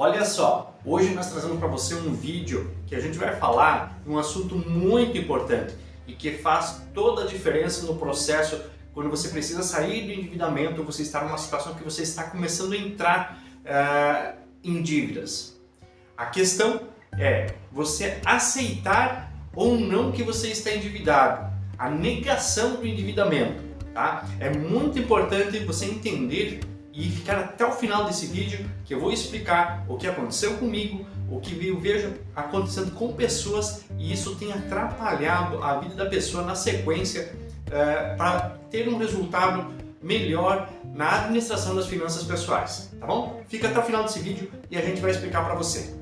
Olha só, hoje nós trazemos para você um vídeo que a gente vai falar de um assunto muito importante e que faz toda a diferença no processo quando você precisa sair do endividamento, você está numa situação que você está começando a entrar em dívidas. A questão é você aceitar ou não que você está endividado, a negação do endividamento, tá? É muito importante você entender e ficar até o final desse vídeo, que eu vou explicar o que aconteceu comigo, o que eu vejo acontecendo com pessoas, e isso tem atrapalhado a vida da pessoa na sequência para ter um resultado melhor na administração das finanças pessoais, tá bom? Fica até o final desse vídeo e a gente vai explicar para você.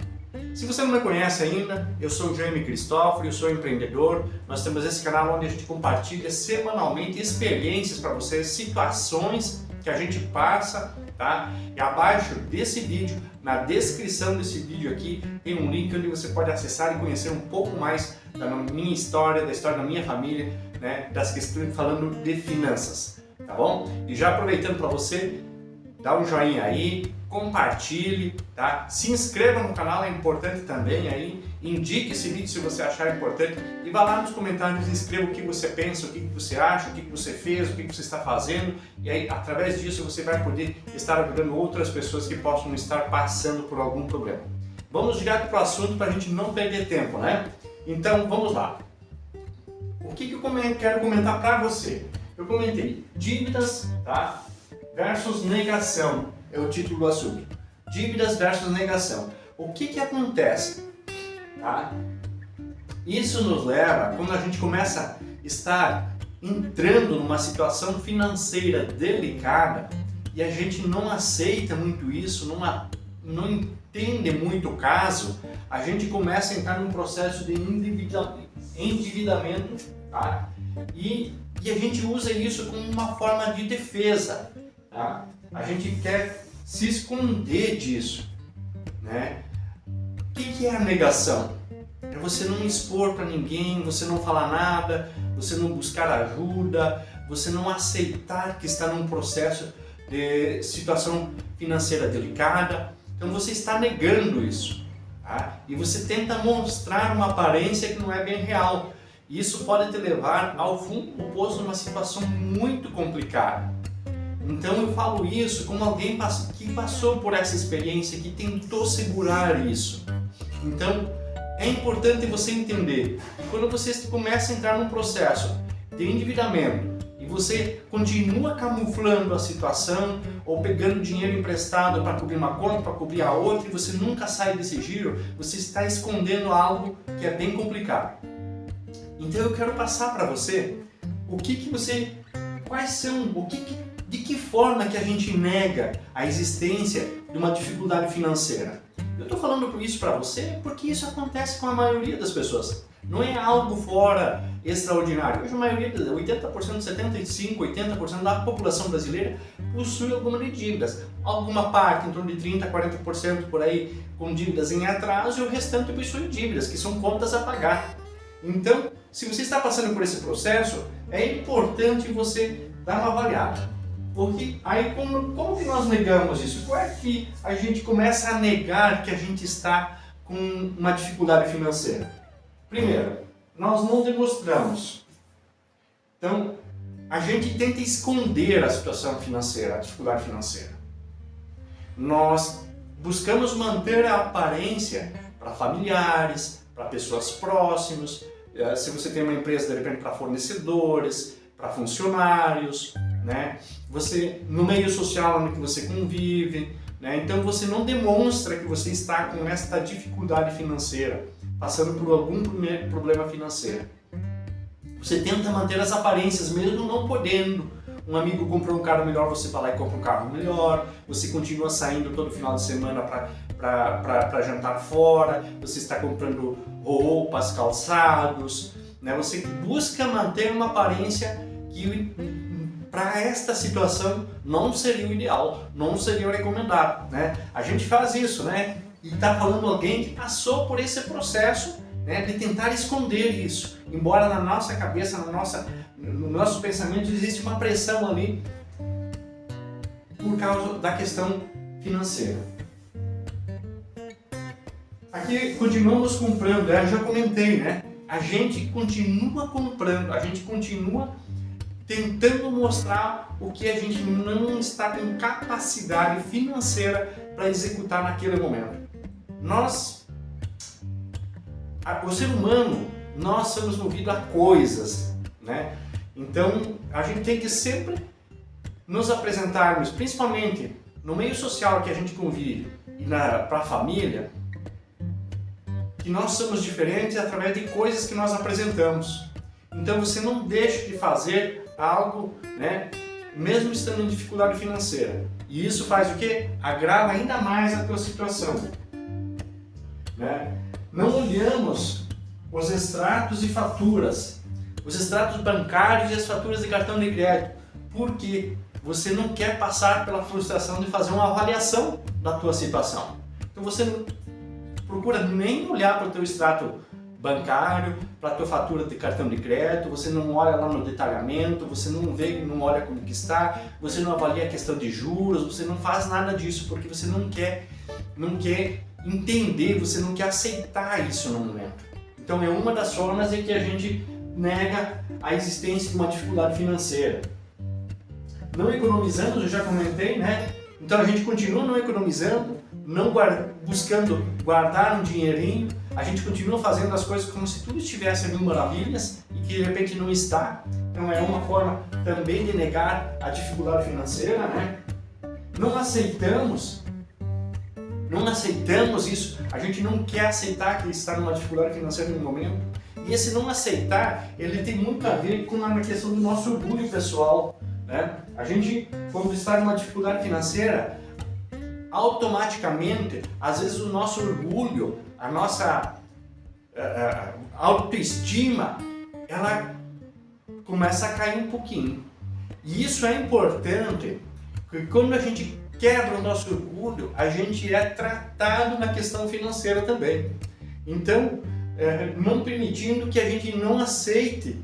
Se você não me conhece ainda, eu sou o Jaime Cristóforo, eu sou empreendedor. Nós temos esse canal onde a gente compartilha semanalmente experiências para você, situações que a gente passa, tá? E abaixo desse vídeo, na descrição desse vídeo aqui, tem um link onde você pode acessar e conhecer um pouco mais da minha história, da história da minha família, né? Das questões falando de finanças, tá bom? E já aproveitando para você, dá um joinha aí, compartilhe, tá? Se inscreva no canal, é importante também aí, indique esse vídeo se você achar importante e vá lá nos comentários e escreva o que você pensa, o que você acha, o que você fez, o que você está fazendo, e aí através disso você vai poder estar ajudando outras pessoas que possam estar passando por algum problema. Vamos direto para o assunto para a gente não perder tempo, né? Então vamos lá. O que eu quero comentar para você? Eu comentei dívidas, tá? Versus negação, é o título do assunto. Dívidas versus negação. O que acontece? Tá? Isso nos leva, quando a gente começa a estar entrando numa situação financeira delicada e a gente não aceita muito isso, não entende muito o caso, a gente começa a entrar num processo de endividamento, tá? E a gente usa isso como uma forma de defesa. Tá? A gente quer se esconder disso, né? O que é a negação? É você não expor para ninguém, você não falar nada, você não buscar ajuda, você não aceitar que está num processo de situação financeira delicada. Então você está negando isso, tá? E você tenta mostrar uma aparência que não é bem real. E isso pode te levar ao fundo do poço numa situação muito complicada. Então eu falo isso como alguém que passou por essa experiência, que tentou segurar isso. Então é importante você entender que quando você começa a entrar num processo de endividamento e você continua camuflando a situação ou pegando dinheiro emprestado para cobrir uma conta, para cobrir a outra, e você nunca sai desse giro, você está escondendo algo que é bem complicado. Então eu quero passar para você de que forma que a gente nega a existência de uma dificuldade financeira. Eu estou falando isso para você porque isso acontece com a maioria das pessoas. Não é algo fora extraordinário. Hoje a maioria, 80%, 75%, 80% da população brasileira possui alguma de dívidas. Alguma parte, em torno de 30%, 40% por aí, com dívidas em atraso, e o restante possui dívidas, que são contas a pagar. Então, se você está passando por esse processo, é importante você dar uma avaliada. Porque aí como que nós negamos isso? Qual é que a gente começa a negar que a gente está com uma dificuldade financeira? Primeiro, nós não demonstramos. Então, a gente tenta esconder a situação financeira, a dificuldade financeira. Nós buscamos manter a aparência para familiares, para pessoas próximas, se você tem uma empresa, de repente para fornecedores, para funcionários, né? Você, no meio social onde você convive, né? Então você não demonstra que você está com esta dificuldade financeira, passando por algum problema financeiro. Você tenta manter as aparências mesmo não podendo. Um amigo comprou um carro melhor, você vai lá e compra um carro melhor, você continua saindo todo final de semana para jantar fora, você está comprando roupas, calçados, né? Você busca manter uma aparência que para esta situação não seria o ideal, não seria o recomendado, né? A gente faz isso, né? E está falando alguém que passou por esse processo, né, de tentar esconder isso, embora na nossa cabeça, no nosso pensamento existe uma pressão ali por causa da questão financeira. Aqui continuamos comprando, eu já comentei, né? A gente continua comprando, a gente continua tentando mostrar o que a gente não está com capacidade financeira para executar naquele momento. O ser humano, nós somos movidos a coisas, né? Então a gente tem que sempre nos apresentarmos, principalmente no meio social que a gente convive e para a família, que nós somos diferentes através de coisas que nós apresentamos. Então você não deixe de fazer algo, né, mesmo estando em dificuldade financeira. E isso faz o quê? Agrava ainda mais a tua situação, né? Não olhamos os extratos e faturas, os extratos bancários e as faturas de cartão de crédito, porque você não quer passar pela frustração de fazer uma avaliação da tua situação. Então você não procura nem olhar para o teu extrato bancário, para a tua fatura de cartão de crédito, você não olha lá no detalhamento, você não vê, não olha como que está, você não avalia a questão de juros, você não faz nada disso porque você não quer entender, você não quer aceitar isso no momento. Então é uma das formas em que a gente nega a existência de uma dificuldade financeira. Não economizando, eu já comentei, né? Então a gente continua não economizando, não buscando guardar um dinheirinho, a gente continua fazendo as coisas como se tudo estivesse mil maravilhas e que de repente não está. Então é uma forma também de negar a dificuldade financeira, né? Não aceitamos isso, a gente não quer aceitar que está numa dificuldade financeira no momento. E esse não aceitar, ele tem muito a ver com a questão do nosso orgulho pessoal, né? A gente, quando está numa dificuldade financeira, automaticamente, às vezes o nosso orgulho, a nossa autoestima, ela começa a cair um pouquinho. E isso é importante, porque quando a gente quebra o nosso orgulho, a gente é tratado na questão financeira também. Então, não permitindo que a gente não aceite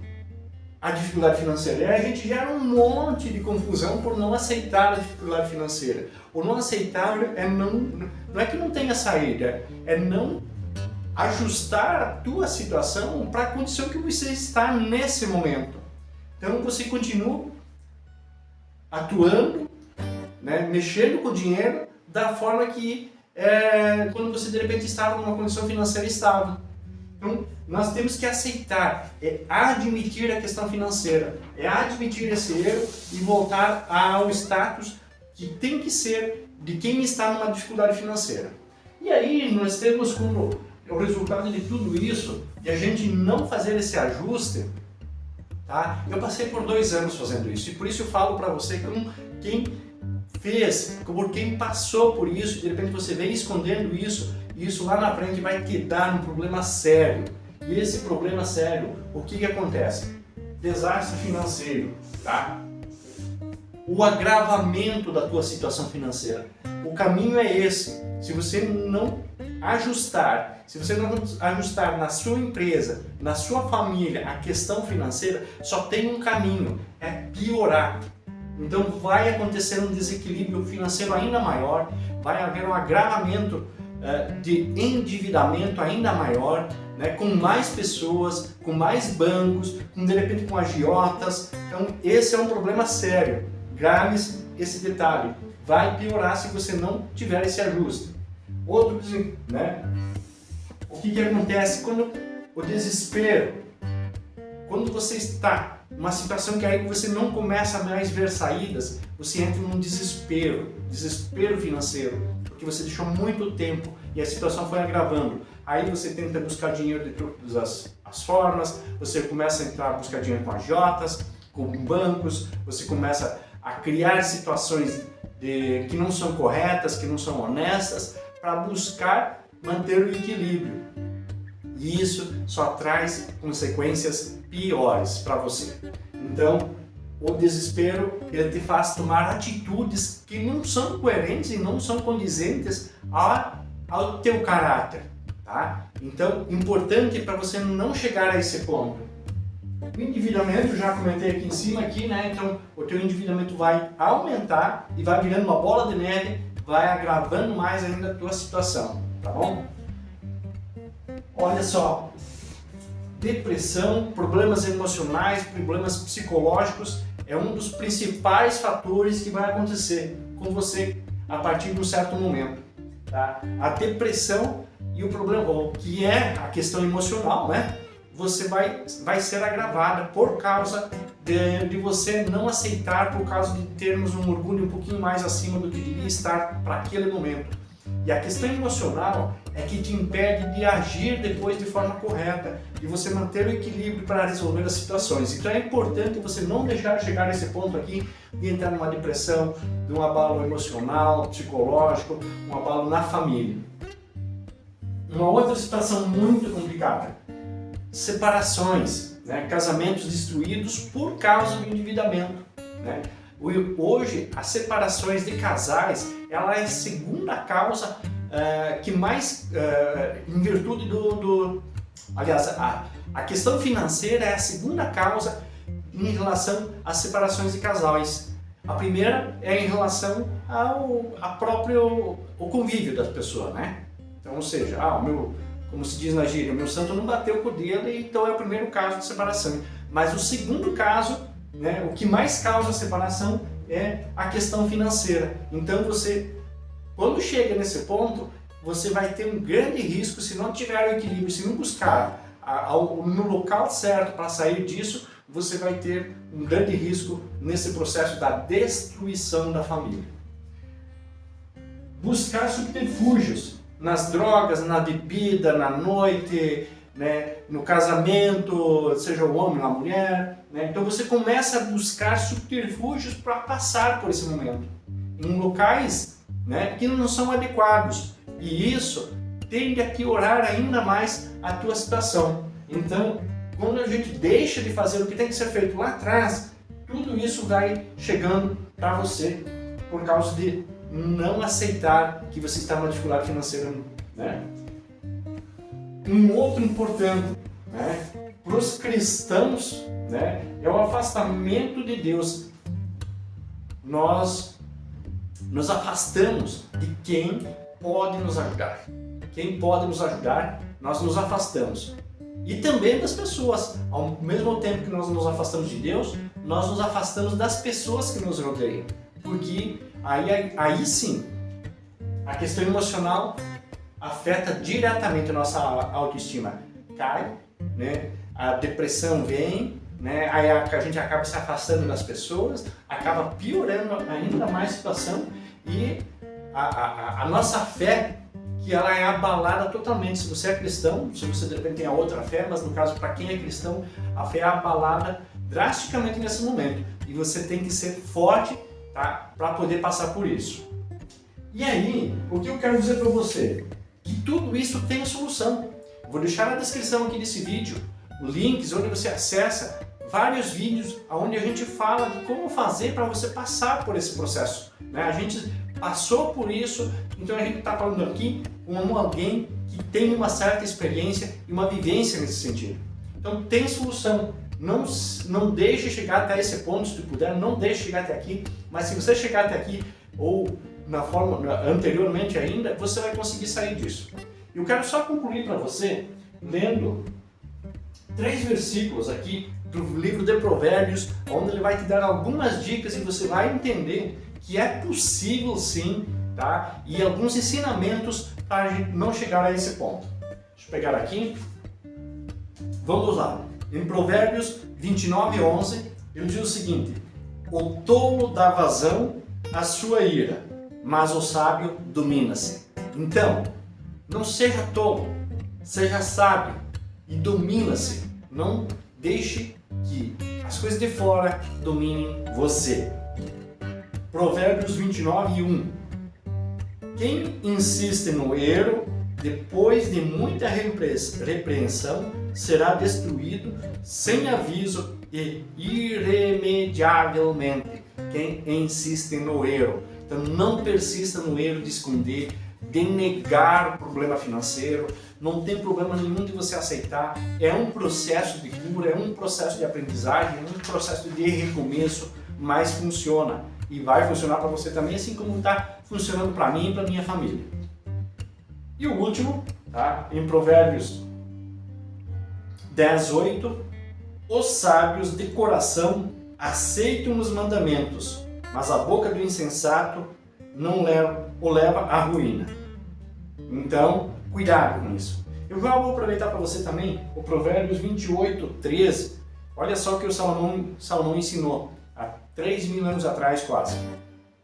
a dificuldade financeira. E a gente gera um monte de confusão por não aceitar a dificuldade financeira. O não aceitar não é que não tenha saída, é não ajustar a tua situação para a condição que você está nesse momento. Então você continua atuando, né, mexendo com o dinheiro da forma que quando você de repente estava numa condição financeira estável. Então, nós temos que aceitar, admitir a questão financeira, admitir esse erro e voltar ao status que tem que ser de quem está numa dificuldade financeira. E aí nós temos como o resultado de tudo isso, de a gente não fazer esse ajuste, tá? Eu passei por 2 anos fazendo isso e por isso eu falo para você como quem fez, por quem passou por isso, de repente você vem escondendo isso, e isso lá na frente vai te dar um problema sério. E esse problema sério, o que acontece? Desastre financeiro, tá? O agravamento da tua situação financeira. O caminho é esse. Se você não ajustar, na sua empresa, na sua família, a questão financeira, só tem um caminho, é piorar. Então vai acontecer um desequilíbrio financeiro ainda maior, vai haver um agravamento de endividamento ainda maior, né, com mais pessoas, com mais bancos, de repente com agiotas. Então esse é um problema sério. Grave esse detalhe. Vai piorar se você não tiver esse ajuste. Outro, né? O que acontece quando o desespero, quando você está numa situação que aí você não começa a mais ver saídas, você entra num desespero financeiro, porque você deixou muito tempo e a situação foi agravando. Aí você tenta buscar dinheiro de todas as formas, você começa a entrar a buscar dinheiro com agiotas, com bancos, você começa a criar situações que não são corretas, que não são honestas, para buscar manter o equilíbrio. E isso só traz consequências piores para você. Então, o desespero, ele te faz tomar atitudes que não são coerentes e não são condizentes ao teu caráter, tá? Então, importante para você não chegar a esse ponto. O endividamento, já comentei aqui em cima, né? Então, o teu endividamento vai aumentar e vai virando uma bola de neve, vai agravando mais ainda a tua situação, tá bom? olha só, depressão, problemas emocionais, problemas psicológicos é um dos principais fatores que vai acontecer com você a partir de um certo momento. Tá? A depressão e o problema, que é a questão emocional, né? Você vai ser agravada por causa de você não aceitar, por causa de termos um orgulho um pouquinho mais acima do que devia estar para aquele momento. E a questão emocional é que te impede de agir depois de forma correta e você manter o equilíbrio para resolver as situações. Então é importante você não deixar chegar nesse ponto aqui de entrar numa depressão, de um abalo emocional, psicológico, um abalo na família. Uma outra situação muito complicada, separações, né? Casamentos destruídos por causa do endividamento. Né? Hoje, as separações de casais, ela é a segunda causa que mais, em virtude aliás, a questão financeira é a segunda causa em relação às separações de casais. A primeira é em relação ao convívio das pessoas, né? Então, ou seja, como se diz na gíria, o meu santo não bateu com o dedo, então é o primeiro caso de separação. Mas o segundo caso, né, o que mais causa a separação é a questão financeira. Então você, quando chega nesse ponto, você vai ter um grande risco se não tiver o equilíbrio, se não buscar no local certo para sair disso, você vai ter um grande risco nesse processo da destruição da família. Buscar subterfúgios nas drogas, na bebida, na noite, né, no casamento, seja o homem ou a mulher. Né? Então você começa a buscar subterfúgios para passar por esse momento, em locais, né, que não são adequados. E isso tende a piorar ainda mais a tua situação. Então, quando a gente deixa de fazer o que tem que ser feito lá atrás, tudo isso vai chegando para você por causa de não aceitar que você está numa dificuldade financeira. Né? Um outro importante, né, para os cristãos, né, é o afastamento de Deus. Nós nos afastamos de quem pode nos ajudar. Quem pode nos ajudar, nós nos afastamos. E também das pessoas. Ao mesmo tempo que nós nos afastamos de Deus, nós nos afastamos das pessoas que nos rodeiam. Porque aí sim, a questão emocional afeta diretamente a nossa autoestima. Cai, né? A depressão vem, né? Aí a gente acaba se afastando das pessoas, acaba piorando ainda mais a situação e a nossa fé, que ela é abalada totalmente. Se você é cristão, se você de repente tem a outra fé, mas no caso para quem é cristão, a fé é abalada drasticamente nesse momento. E você tem que ser forte, tá, para poder passar por isso. E aí, o que eu quero dizer para você? Que tudo isso tem solução. Vou deixar na descrição aqui desse vídeo links onde você acessa vários vídeos onde a gente fala de como fazer para você passar por esse processo. Né? A gente passou por isso, então a gente está falando aqui com alguém que tem uma certa experiência e uma vivência nesse sentido. Então tem solução. Não deixe chegar até esse ponto, se tu puder, não deixe chegar até aqui, mas se você chegar até aqui ou na forma anteriormente ainda, você vai conseguir sair disso. Eu quero só concluir para você lendo 3 versículos aqui do livro de Provérbios, onde ele vai te dar algumas dicas e você vai entender que é possível sim, tá? E alguns ensinamentos para a gente não chegar a esse ponto. Deixa eu pegar aqui. Vamos lá. Em Provérbios 29:11, ele diz o seguinte: o tolo dá vazão à sua ira, mas o sábio domina-se. Então, não seja tolo, seja sábio e domina-se. Não deixe que as coisas de fora dominem você. Provérbios 29:1. Quem insiste no erro, depois de muita repreensão, será destruído sem aviso e irremediavelmente. Quem insiste no erro. Então não persista no erro de esconder, de negar o problema financeiro. Não tem problema nenhum de você aceitar. É um processo de cura, é um processo de aprendizagem, é um processo de recomeço, mas funciona. E vai funcionar para você também, assim como está funcionando para mim e para minha família. E o último, tá? Em Provérbios 10:8. Os sábios de coração aceitam os mandamentos, mas a boca do insensato o leva à ruína. Então, cuidado com isso. Eu já vou aproveitar para você também o Provérbios 28:13. Olha só o que o Salomão ensinou há 3.000 anos atrás quase.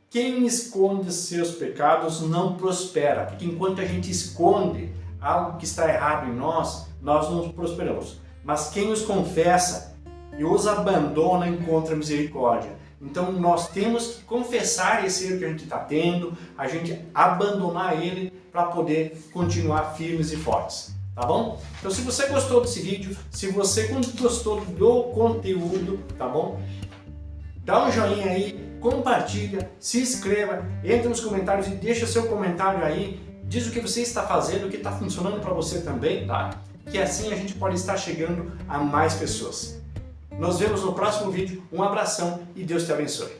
Quem esconde seus pecados não prospera, porque enquanto a gente esconde algo que está errado em nós não prosperamos. Mas quem os confessa e os abandona encontra misericórdia. Então nós temos que confessar esse erro que a gente está tendo, a gente abandonar ele para poder continuar firmes e fortes. Tá bom? Então se você gostou desse vídeo, se você gostou do conteúdo, tá bom? Dá um joinha aí, compartilha, se inscreva, entra nos comentários e deixa seu comentário aí, diz o que você está fazendo, o que está funcionando para você também, tá? Que assim a gente pode estar chegando a mais pessoas. Nos vemos no próximo vídeo, um abração e Deus te abençoe.